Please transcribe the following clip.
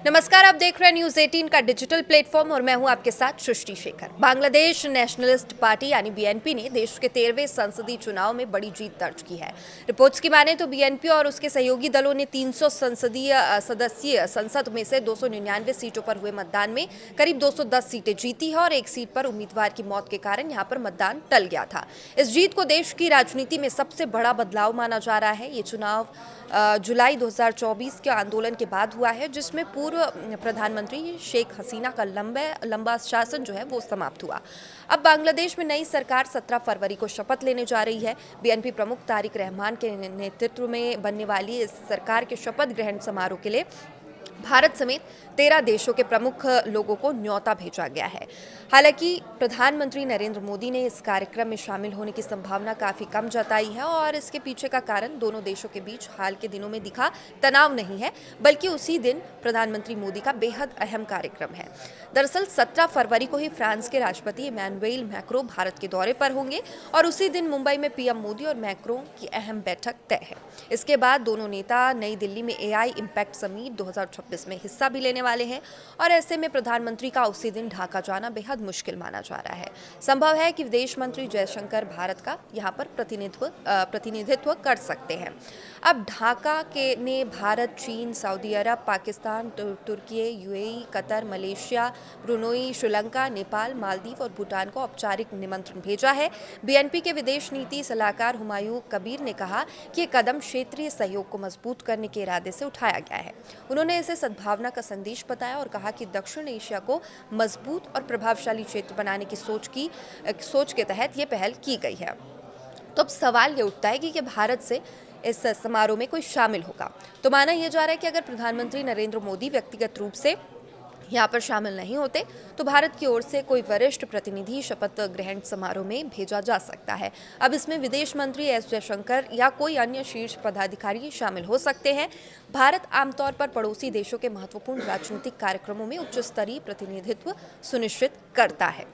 नमस्कार, आप देख रहे हैं न्यूज 18 का डिजिटल प्लेटफॉर्म और मैं हूं आपके साथ सृष्टि शेखर। बांग्लादेश नेशनलिस्ट पार्टी यानी बीएनपी ने देश के 13वें संसदीय चुनाव में बड़ी जीत दर्ज की है। रिपोर्ट्स की माने तो बीएनपी और उसके सहयोगी दलों ने 300 संसदीय सदस्यीय संसद में से 299 सीटों पर हुए मतदान में करीब 210 सीटें जीती है और एक सीट पर उम्मीदवार की मौत के कारण यहां पर मतदान टल गया था। इस जीत को देश की राजनीति में सबसे बड़ा बदलाव माना जा रहा है। ये चुनाव जुलाई 2024 के आंदोलन के बाद हुआ है, जिसमें पूर्व प्रधानमंत्री शेख हसीना का लंबा शासन जो है वो समाप्त हुआ। अब बांग्लादेश में नई सरकार 17 फरवरी को शपथ लेने जा रही है। बीएनपी प्रमुख तारिक रहमान के नेतृत्व में बनने वाली इस सरकार के शपथ ग्रहण समारोह के लिए भारत समेत 13 देशों के प्रमुख लोगों को न्योता भेजा गया है। हालांकि प्रधानमंत्री नरेंद्र मोदी ने इस कार्यक्रम में शामिल होने की संभावना काफी कम जताई है और इसके पीछे का कारण दोनों देशों के बीच हाल के दिनों में दिखा तनाव नहीं है, बल्कि उसी दिन प्रधानमंत्री मोदी का बेहद अहम कार्यक्रम है। दरअसल 17 फरवरी को ही फ्रांस के राष्ट्रपति इमैनुएल मैक्रों भारत के दौरे पर होंगे और उसी दिन मुंबई में पीएम मोदी और मैक्रों की अहम बैठक तय है। इसके बाद दोनों नेता नई दिल्ली में एआई इम्पैक्ट समिट 2026 में हिस्सा भी लेने वाले हैं और ऐसे में प्रधानमंत्री का उसी दिन ढाका जाना बेहद मुश्किल माना जा रहा है। संभव है कि विदेश मंत्री जयशंकर भारत का यहां पर प्रतिनिधित्व कर सकते हैं। अब ढाका के ने भारत, चीन, सऊदी अरब, पाकिस्तान, तुर्की, UAE, Qatar, Malaysia, Brunei, Sri Lanka, Nepal, Maldives और भूटान को औपचारिक निमंत्रण भेजा है। बीएनपी के विदेश नीति सलाहकार हुमायूं कबीर ने कहा कि ये कदम क्षेत्रीय सहयोग को मजबूत करने के इरादे से उठाया गया है। उन्होंने इसे सद्भावना का संदेश बताया और कहा कि दक्षिण एशिया को मजबूत और प्रभावशाली क्षेत्र बनाने की सोच के तहत ये पहल की गई है। तो अब सवाल ये उठता है कि भारत से इस समारोह में कोई शामिल होगा। तो माना यह जा रहा है कि अगर प्रधानमंत्री नरेंद्र मोदी व्यक्तिगत रूप से यहाँ पर शामिल नहीं होते तो भारत की ओर से कोई वरिष्ठ प्रतिनिधि शपथ ग्रहण समारोह में भेजा जा सकता है। अब इसमें विदेश मंत्री एस जयशंकर या कोई अन्य शीर्ष पदाधिकारी शामिल हो सकते हैं। भारत आमतौर पर पड़ोसी देशों के महत्वपूर्ण राजनीतिक कार्यक्रमों में उच्च स्तरीय प्रतिनिधित्व सुनिश्चित करता है।